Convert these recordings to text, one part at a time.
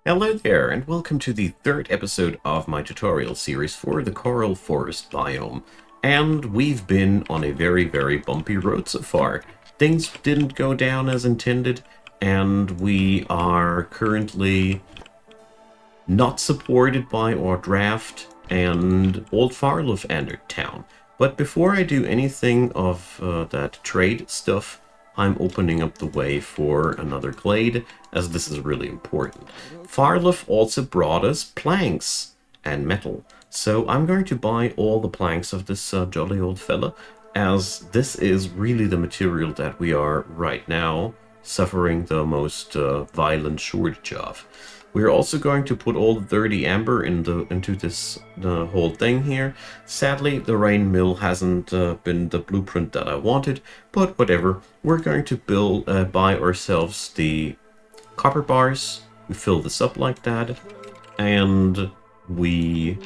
Hello there, and welcome to the third episode of my tutorial series for the Coral Forest biome. And we've been on a very, very bumpy road so far. Things didn't go down as intended, and we are currently not supported by our draft, and Old Farlof entered town. But before I do anything of that trade stuff, I'm opening up the way for another glade, as this is really important. Farlof also brought us planks and metal, so I'm going to buy all the planks of this jolly old fella, as this is really the material that we are right now suffering the most violent shortage of. We're also going to put all the dirty amber into this whole thing here. Sadly, the rain mill hasn't been the blueprint that I wanted, but whatever. We're going to buy ourselves the copper bars. We fill this up like that, and we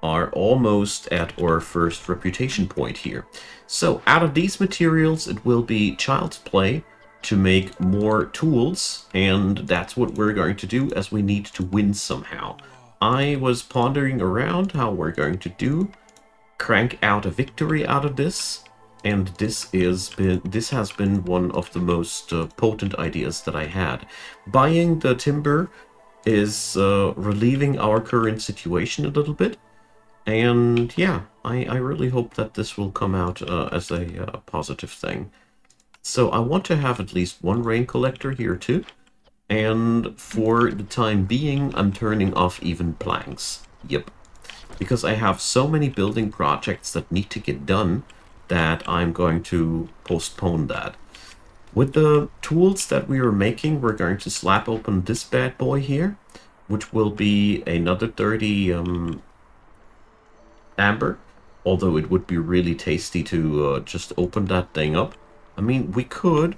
are almost at our first reputation point here. So out of these materials, it will be child's play to make more tools, and that's what we're going to do, as we need to win somehow. I was pondering around how we're going to crank out a victory out of this, and this has been one of the most potent ideas that I had. Buying the timber is relieving our current situation a little bit, and yeah, I really hope that this will come out as a positive thing. So I want to have at least one rain collector here too. And for the time being, I'm turning off even planks. Yep. Because I have so many building projects that need to get done that I'm going to postpone that. With the tools that we are making, we're going to slap open this bad boy here, which will be another 30 amber. Although it would be really tasty to just open that thing up. I mean, we could.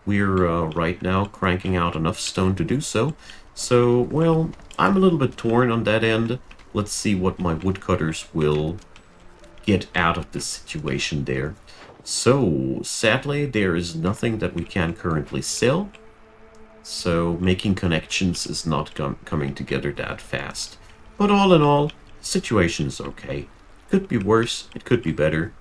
We're right now cranking out enough stone to do so. So, well, I'm a little bit torn on that end. Let's see what my woodcutters will get out of this situation there. So, sadly, there is nothing that we can currently sell. So, making connections is not coming together that fast. But all in all, the situation is okay. Could be worse, it could be better.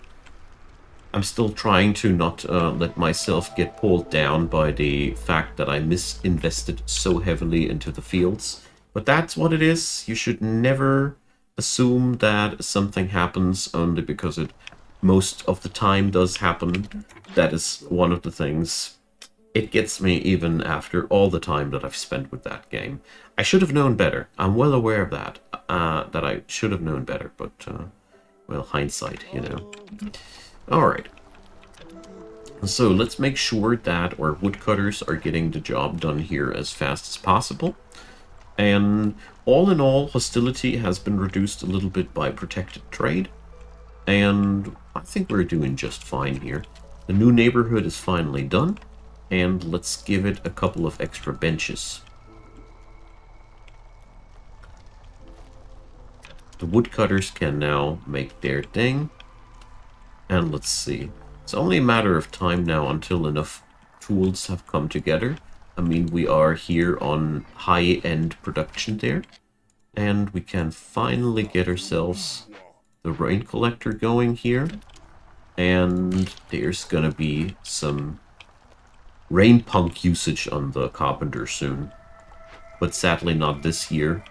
I'm still trying to not let myself get pulled down by the fact that I misinvested so heavily into the fields. But that's what it is. You should never assume that something happens only because it most of the time does happen. That is one of the things. It gets me even after all the time that I've spent with that game. I should have known better. I'm well aware of that. That I should have known better, but, well, hindsight, you know. Alright. So let's make sure that our woodcutters are getting the job done here as fast as possible. And all in all, hostility has been reduced a little bit by protected trade. And I think we're doing just fine here. The new neighborhood is finally done. And let's give it a couple of extra benches. The woodcutters can now make their thing. And let's see. It's only a matter of time now until enough tools have come together. I mean, we are here on high-end production there. And we can finally get ourselves the rain collector going here. And there's gonna be some rain punk usage on the carpenter soon. But sadly not this year.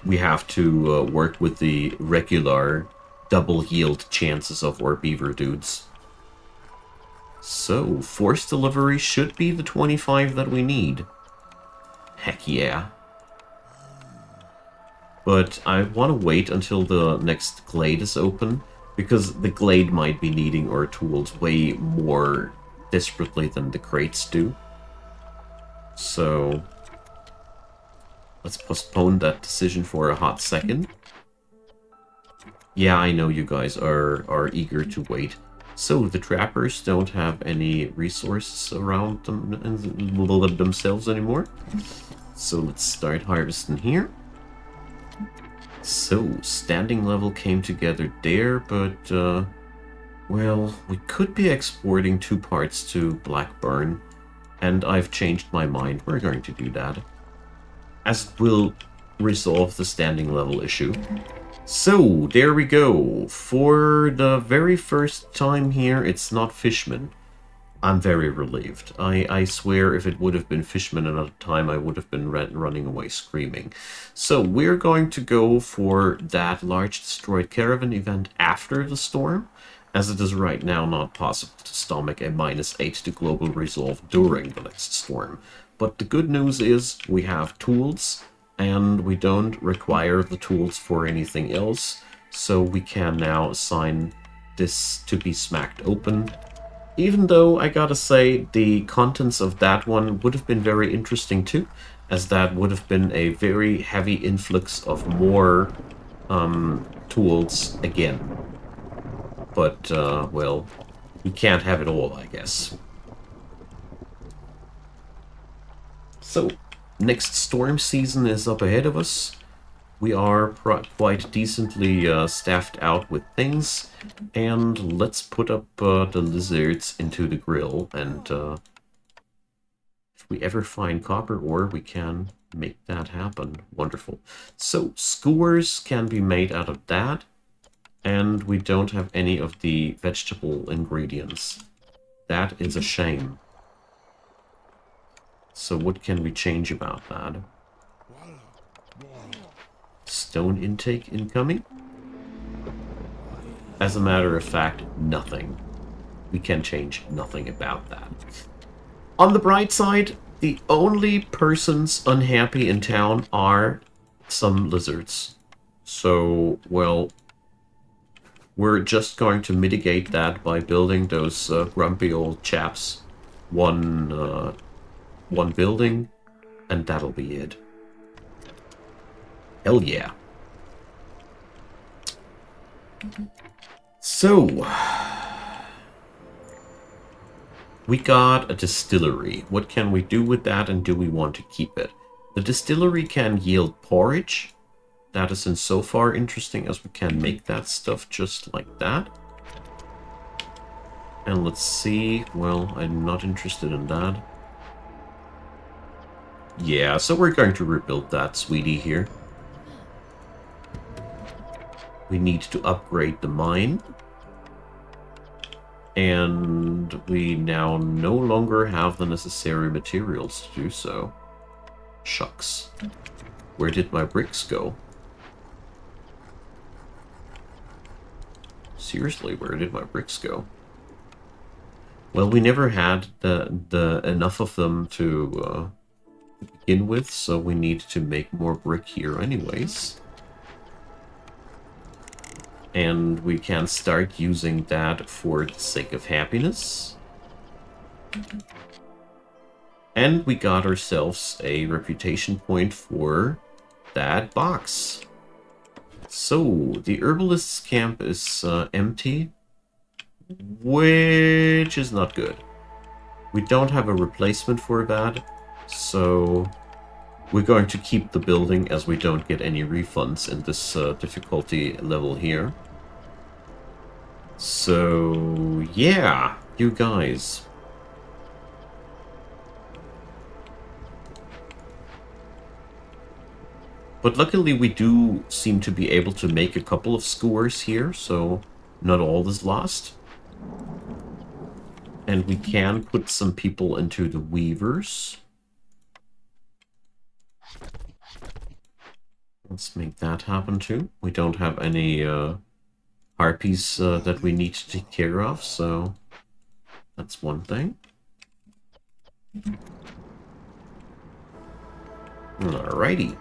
We have to work with the regular double yield chances of our beaver dudes. So, force delivery should be the 25 that we need. Heck yeah. But I want to wait until the next glade is open, because the glade might be needing our tools way more desperately than the crates do. So, let's postpone that decision for a hot second. Yeah, I know you guys are eager to wait. So, the trappers don't have any resources around them and themselves anymore. So, let's start harvesting here. So, standing level came together there, but, well, we could be exporting 2 parts to Blackburn, And I've changed my mind. We're going to do that. As it will resolve the standing level issue. So, there we go. For the very first time here, it's not Fishman. I'm very relieved. I swear if it would have been Fishman another time, I would have been running away screaming. So we're going to go for that large destroyed caravan event after the storm, as it is right now not possible to stomach a -8 to global resolve during the next storm. But the good news is we have tools, and we don't require the tools for anything else, so we can now assign this to be smacked open. Even though, I gotta say, the contents of that one would have been very interesting too, as that would have been a very heavy influx of more tools again. But, well, we can't have it all, I guess. So, next storm season is up ahead of us. We are quite decently staffed out with things, and let's put up the lizards into the grill, and if we ever find copper ore, we can make that happen. Wonderful. So, skewers can be made out of that, and we don't have any of the vegetable ingredients. That is a shame. So what can we change about that? Stone intake incoming? As a matter of fact, nothing. We can change nothing about that. On the bright side, the only persons unhappy in town are some lizards. So, well, we're just going to mitigate that by building those grumpy old chaps one building, and that'll be it. Hell yeah. So, we got a distillery. What can we do with that, and do we want to keep it? The distillery can yield porridge. That is insofar interesting as we can make that stuff just like that. And let's see. Well, I'm not interested in that. Yeah, so we're going to rebuild that sweetie here. We need to upgrade the mine. And we now no longer have the necessary materials to do so. Shucks. Where did my bricks go? Seriously, where did my bricks go? Well, we never had the enough of them to begin with, so we need to make more brick here anyways. And we can start using that for the sake of happiness. And we got ourselves a reputation point for that box. So, the herbalist's camp is empty, which is not good. We don't have a replacement for that, so we're going to keep the building as we don't get any refunds in this difficulty level here. So, yeah, you guys. But luckily we do seem to be able to make a couple of skewers here, so not all is lost. And we can put some people into the weavers. Let's make that happen too. We don't have any harpies that we need to take care of, so that's one thing. Alrighty.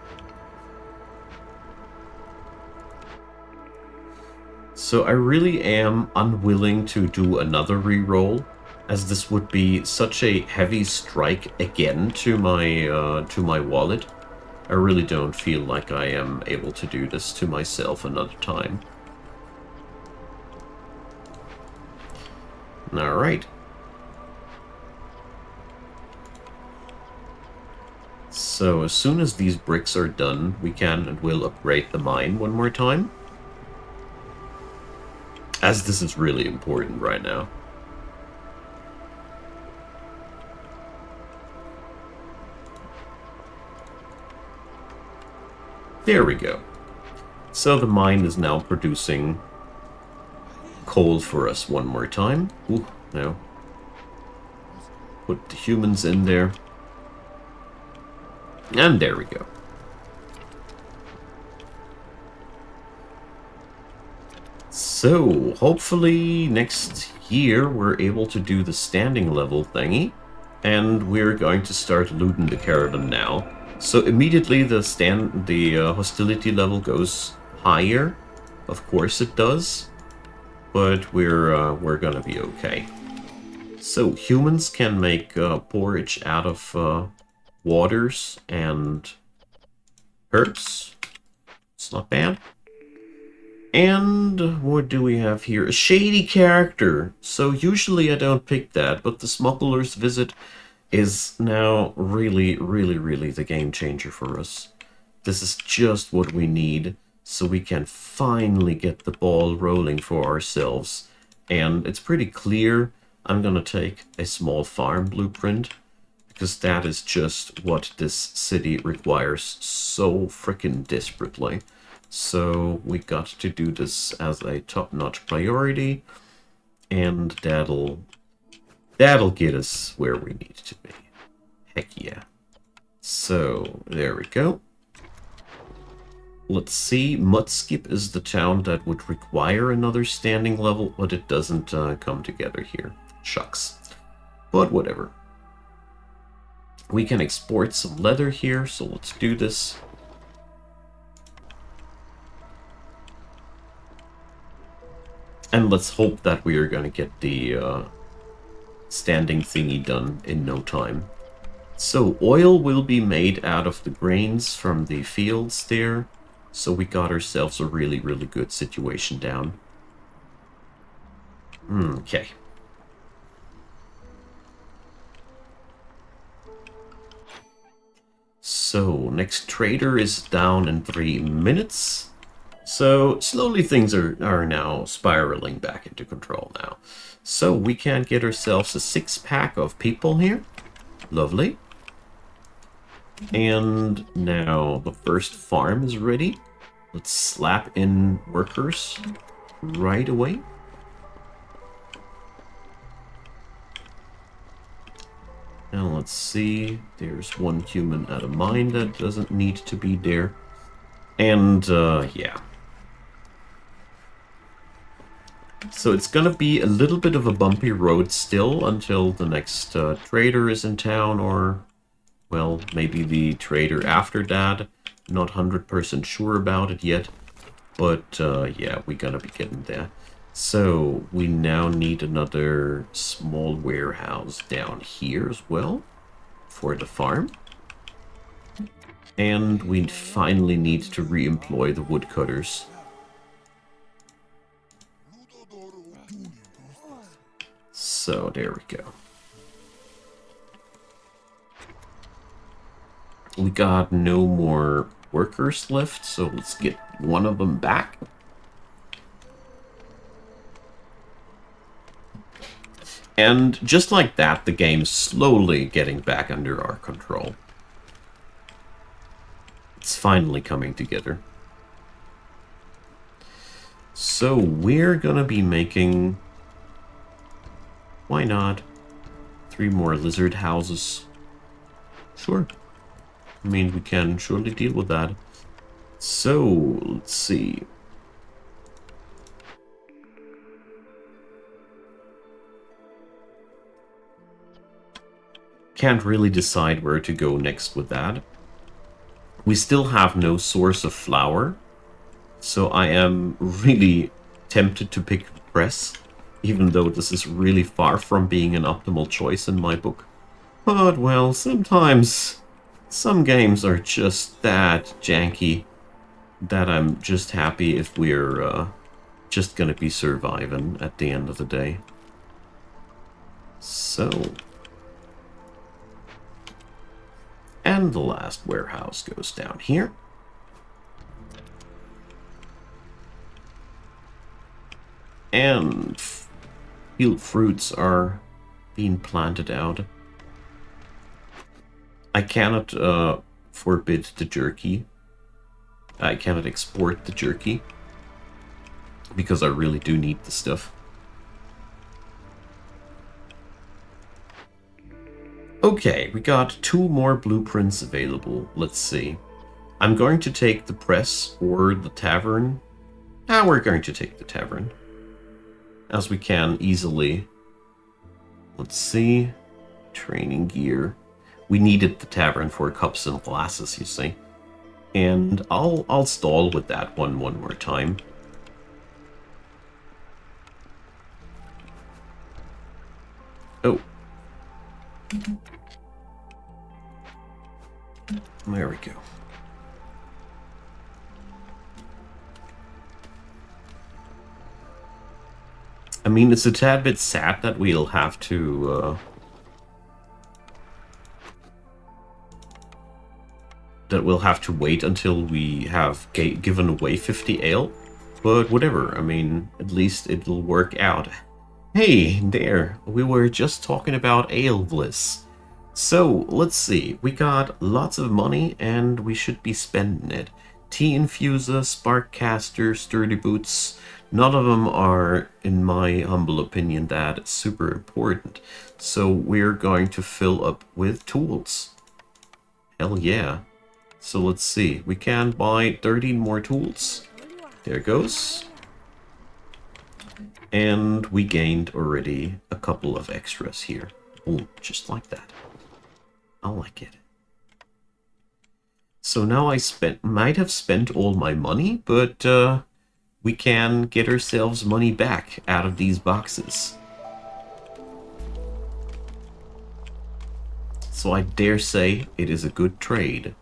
So I really am unwilling to do another reroll, as this would be such a heavy strike again to my wallet. I really don't feel like I am able to do this to myself another time. Alright. So as soon as these bricks are done, we can and will upgrade the mine one more time. As this is really important right now. There we go. So the mine is now producing coal for us one more time. Ooh, no. Put the humans in there. And there we go. So, hopefully next year we're able to do the standing level thingy. And we're going to start looting the caravan now. So immediately the hostility level goes higher. Of course it does. But we're gonna be okay. So humans can make porridge out of waters and herbs. It's not bad. And what do we have here? A shady character. So usually I don't pick that, but the smuggler's visit is now really, really, really the game changer for us. This is just what we need, so we can finally get the ball rolling for ourselves. And it's pretty clear I'm gonna take a small farm blueprint, because that is just what this city requires so freaking desperately. So we got to do this as a top-notch priority, and that'll get us where we need to be. Heck yeah. So there we go. Let's see, Mudskip is the town that would require another standing level, but it doesn't come together here. Shucks. But whatever. We can export some leather here, so let's do this. And let's hope that we are going to get the standing thingy done in no time. So oil will be made out of the grains from the fields there. So we got ourselves a really, really good situation down. Okay. So next trader is down in 3 minutes. So slowly things are now spiraling back into control now. So we can get ourselves a 6-pack of people here. Lovely. And now the first farm is ready. Let's slap in workers right away. Now let's see. There's one human at a mine that doesn't need to be there. And yeah. So it's gonna be a little bit of a bumpy road still until the next trader is in town, or, well, maybe the trader after that. Not 100% sure about it yet, but yeah, we're gonna be getting there. So we now need another small warehouse down here as well for the farm. And we finally need to re-employ the woodcutters. So there we go. We got no more workers left, so let's get one of them back. And just like that, the game's slowly getting back under our control. It's finally coming together. So we're gonna be making... Why not? 3 more lizard houses. Sure. I mean, we can surely deal with that. So, let's see. Can't really decide where to go next with that. We still have no source of flour, so I am really tempted to pick press, even though this is really far from being an optimal choice in my book. But, well, sometimes some games are just that janky that I'm just happy if we're just gonna be surviving at the end of the day. So... And the last warehouse goes down here. And field fruits are being planted out. I cannot forbid the jerky. I cannot export the jerky because I really do need the stuff. Okay, we got 2 more blueprints available. Let's see. I'm going to take the press or the tavern. We're going to take the tavern, as we can easily. Let's see. Training gear. We needed the tavern for cups and glasses, you see. And I'll stall with that one more time. Oh. There we go. I mean, it's a tad bit sad that we'll have to wait until we have given away 50 ale, but whatever. I mean, at least it'll work out. Hey, there, we were just talking about ale bliss. So, let's see, we got lots of money and we should be spending it. Tea infuser, sparkcaster, sturdy boots, none of them are, in my humble opinion, that super important. So we're going to fill up with tools. Hell yeah. So let's see, we can buy 13 more tools. There goes. And we gained already a couple of extras here. Oh, just like that. I like it. So now I might have spent all my money, but we can get ourselves money back out of these boxes. So I dare say it is a good trade.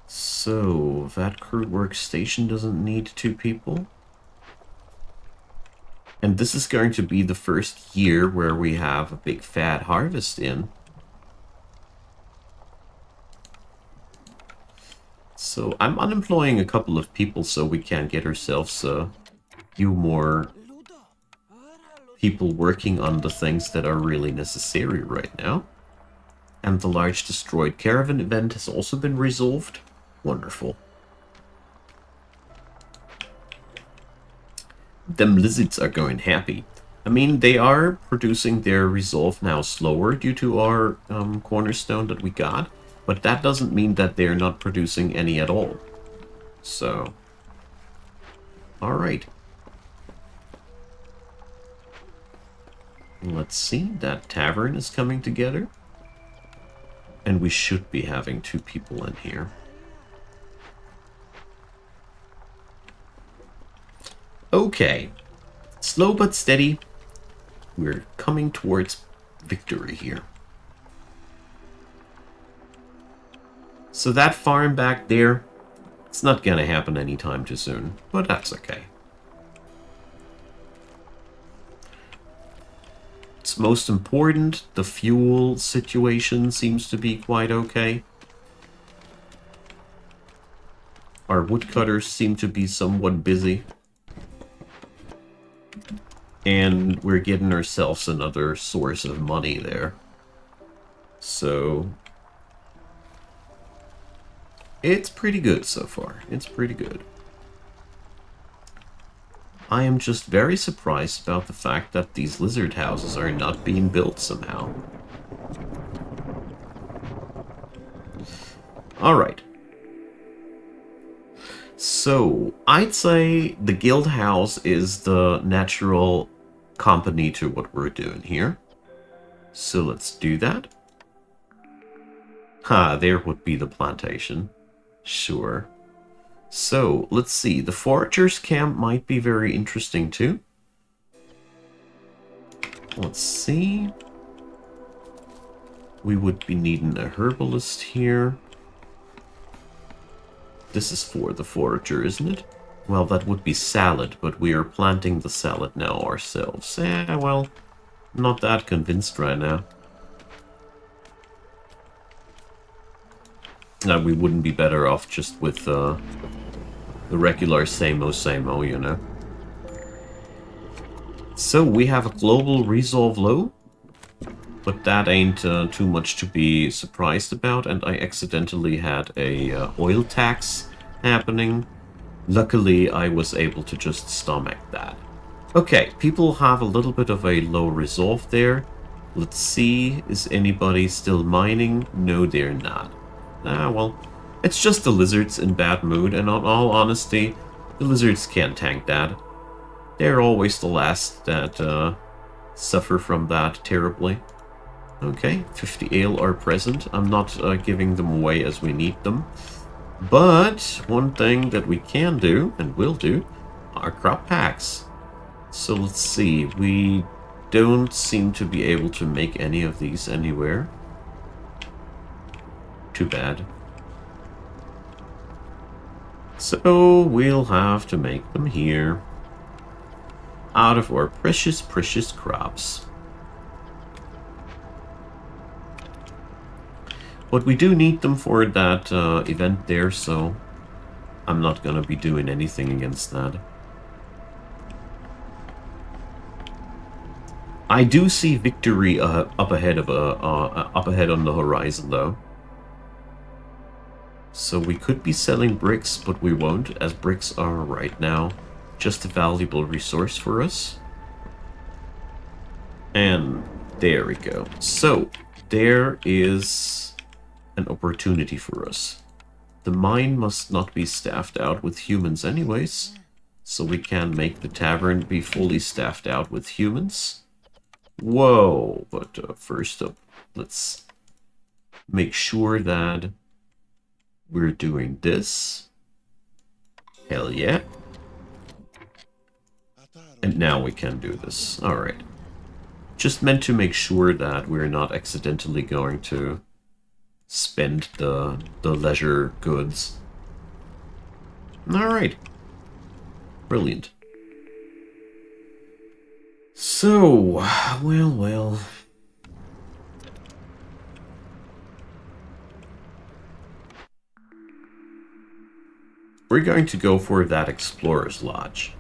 So, that crude workstation doesn't need 2 people. And this is going to be the first year where we have a big fat harvest in. So I'm unemploying a couple of people so we can get ourselves a few more people working on the things that are really necessary right now. And the large destroyed caravan event has also been resolved. Wonderful. Them lizards are going happy. I mean, they are producing their resolve now slower due to our cornerstone that we got, but that doesn't mean that they're not producing any at all. So, alright. Let's see, that tavern is coming together. And we should be having 2 people in here. Okay. Slow but steady. We're coming towards victory here. So that farm back there, it's not gonna happen anytime too soon, but that's okay. It's most important, the fuel situation seems to be quite okay. Our woodcutters seem to be somewhat busy. And we're getting ourselves another source of money there. So, it's pretty good so far. It's pretty good. I am just very surprised about the fact that these lizard houses are not being built somehow. Alright. So, I'd say the guild house is the natural company to what we're doing here. So let's do that. There would be the plantation. Sure. So, let's see. The foragers camp might be very interesting too. Let's see. We would be needing a herbalist here. This is for the forager, isn't it? Well, that would be salad, but we are planting the salad now ourselves. Well, not that convinced right now. We wouldn't be better off just with the regular same-o, you know. So, we have a global resolve low, But that ain't too much to be surprised about, and I accidentally had a oil tax happening. Luckily, I was able to just stomach that. Okay, people have a little bit of a low resolve there. Let's see, is anybody still mining? No, they're not. Ah, well, it's just the lizards in bad mood, and in all honesty, the lizards can't tank that. They're always the last that suffer from that terribly. Okay, 50 ale are present. I'm not giving them away as we need them. But one thing that we can do, and will do, are crop packs. So let's see, we don't seem to be able to make any of these anywhere. Too bad. So we'll have to make them here. Out of our precious, precious crops. But we do need them for that event there, so I'm not gonna be doing anything against that. I do see victory up ahead on the horizon, though. So we could be selling bricks, but we won't, as bricks are right now just a valuable resource for us. And there we go. So there is an opportunity for us. The mine must not be staffed out with humans anyways, so we can make the tavern be fully staffed out with humans. Whoa, but first up, let's make sure that we're doing this. Hell yeah. And now we can do this. Alright. Just meant to make sure that we're not accidentally going to spend the leisure goods. Alright. Brilliant. So, well. We're going to go for that Explorer's Lodge,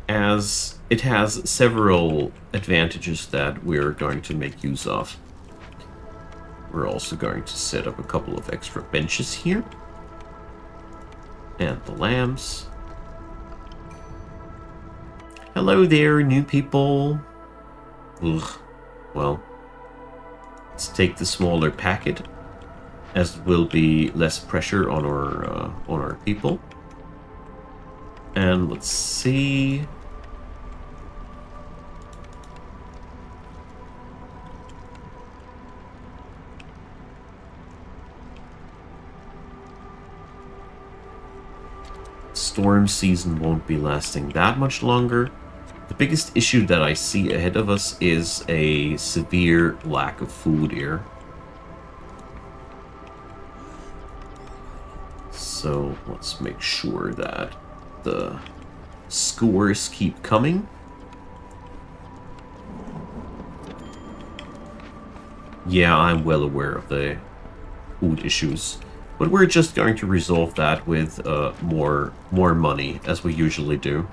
as it has several advantages that we're going to make use of. We're also going to set up a couple of extra benches here. And the lambs. Hello there, new people. Ugh. Well, let's take the smaller packet, as will be less pressure on our people. And let's see. Storm season won't be lasting that much longer. The biggest issue that I see ahead of us is a severe lack of food here. So let's make sure that the skewers keep coming. Yeah, I'm well aware of the food issues, but we're just going to resolve that with more money, as we usually do.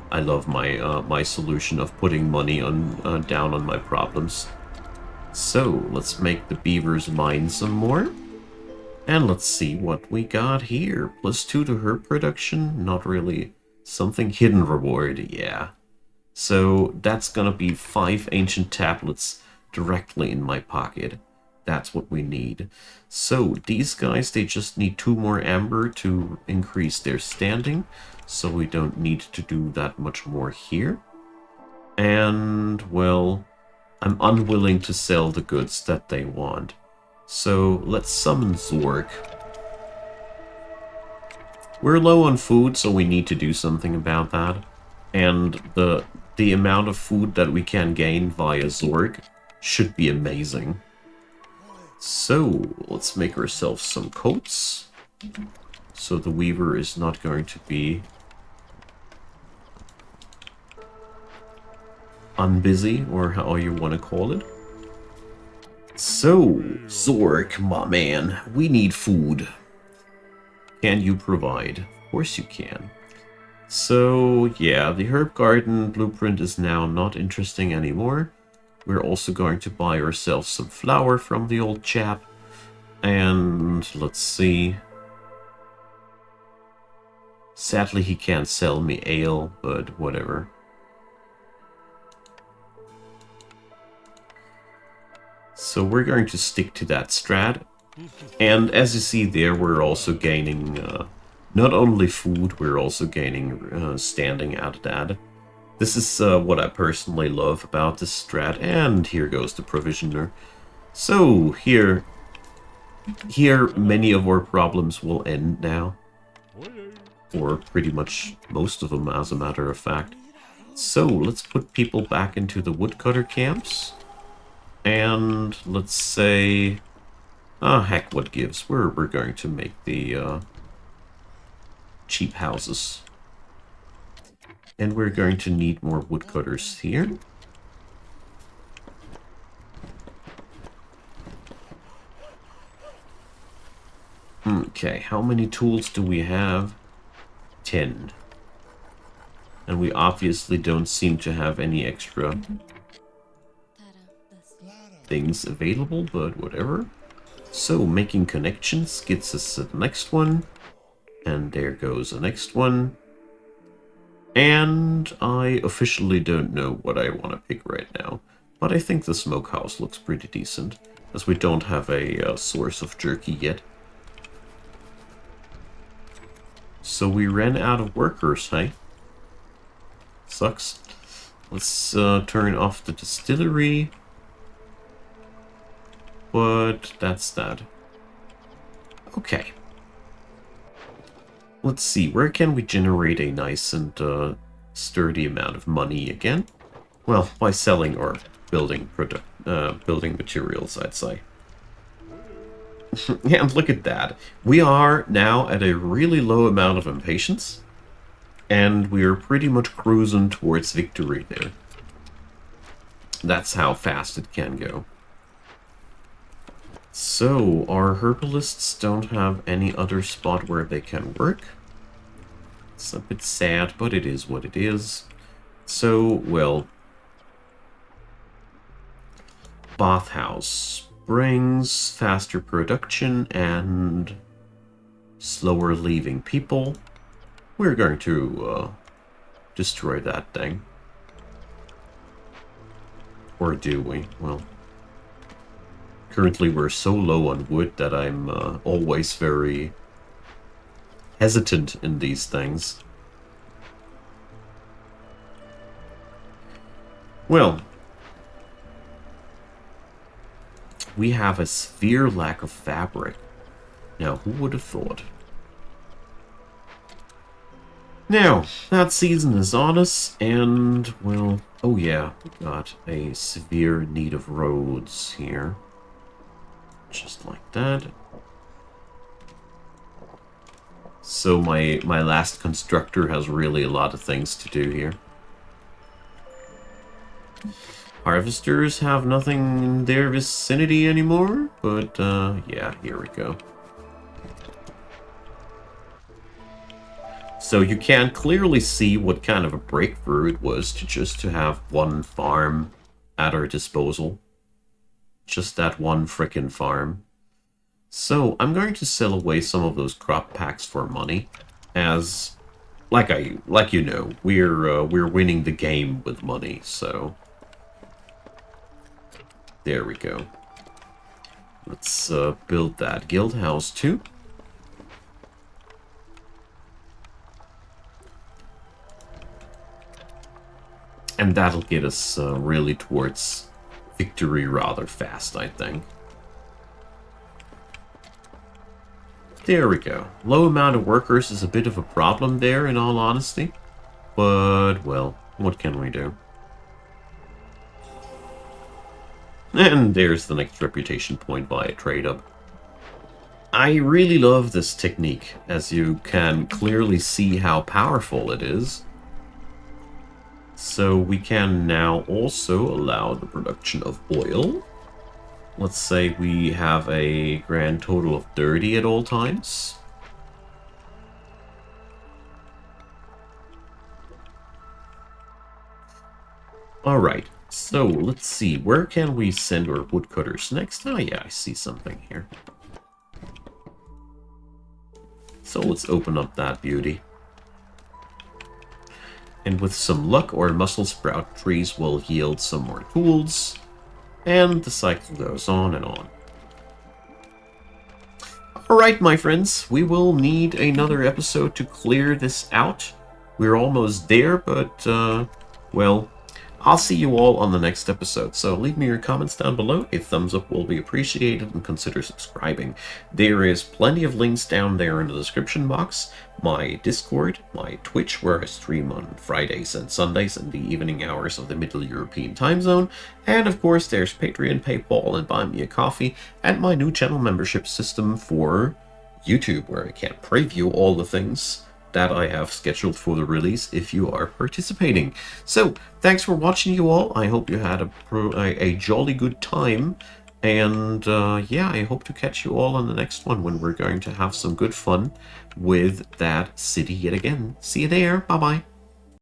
I love my my solution of putting money on down on my problems. So let's make the beavers mine some more. And let's see what we got here. +2 to herb production. Not really something. Hidden reward, yeah. So that's gonna be 5 ancient tablets directly in my pocket. That's what we need. So these guys, they just need 2 more amber to increase their standing. So we don't need to do that much more here. And, well, I'm unwilling to sell the goods that they want. So let's summon Zork. We're low on food, so we need to do something about that. And the amount of food that we can gain via Zork should be amazing. So let's make ourselves some coats. So the weaver is not going to be unbusy, or how you want to call it. So, Zork, my man, we need food. Can you provide? Of course you can. So, yeah, the herb garden blueprint is now not interesting anymore. We're also going to buy ourselves some flour from the old chap. And let's see. Sadly, he can't sell me ale, but whatever. So we're going to stick to that strat. And as you see there, we're also gaining not only food, we're also gaining standing out of that. This is what I personally love about this strat. And here goes the provisioner. So here many of our problems will end now. Or pretty much most of them, as a matter of fact. So let's put people back into the woodcutter camps. And let's say... heck, what gives? We're going to make the cheap houses. And we're going to need more woodcutters here. Okay, how many tools do we have? 10. And we obviously don't seem to have any extra things available, but whatever. So, making connections gets us to the next one. And there goes the next one. And I officially don't know what I want to pick right now. But I think the smokehouse looks pretty decent, as we don't have a source of jerky yet. So we ran out of workers, hey? Sucks. Let's turn off the distillery. But that's that. Okay. Let's see, where can we generate a nice and sturdy amount of money again? Well, by selling or building building materials, I'd say. Yeah, and look at that. We are now at a really low amount of impatience. And we are pretty much cruising towards victory there. That's how fast it can go. So, our herbalists don't have any other spot where they can work. It's a bit sad, but it is what it is. So, well... Bathhouse brings faster production and slower leaving people. We're going to destroy that thing. Or do we? Well, currently we're so low on wood that I'm always very hesitant in these things. Well, we have a severe lack of fabric. Now, who would have thought? Now, that season is on us, and, well, oh yeah, we got a severe need of roads here. Just like that. So my last constructor has really a lot of things to do here. Harvesters have nothing in their vicinity anymore, but yeah, here we go. So you can clearly see what kind of a breakthrough it was to have one farm at our disposal. Just that one frickin' farm. So I'm going to sell away some of those crop packs for money, as like you know, we're winning the game with money. So there we go. Let's build that guild house too. And that'll get us really towards victory rather fast, I think. There we go. Low amount of workers is a bit of a problem there, in all honesty. But, well, what can we do? And there's the next reputation point via trade-up. I really love this technique, as you can clearly see how powerful it is. So we can now also allow the production of oil. Let's say we have a grand total of 30 at all times. Alright, So, let's see. Where can we send our woodcutters next? Oh, yeah, I see something here. So, let's open up that beauty. And with some luck, our mussel sprout trees will yield some more tools. And the cycle goes on and on. Alright, my friends. We will need another episode to clear this out. We're almost there, but, well, I'll see you all on the next episode. So leave me your comments down below. A thumbs up will be appreciated, and consider subscribing. There is plenty of links down there in the description box. My Discord, my Twitch, where I stream on Fridays and Sundays in the evening hours of the Middle European time zone. And of course there's Patreon, PayPal, and Buy Me a Coffee, and my new channel membership system for YouTube, where I can preview all the things that I have scheduled for the release if you are participating. So, thanks for watching, you all. I hope you had a jolly good time. And, yeah, I hope to catch you all on the next one, when we're going to have some good fun with that city yet again. See you there. Bye-bye.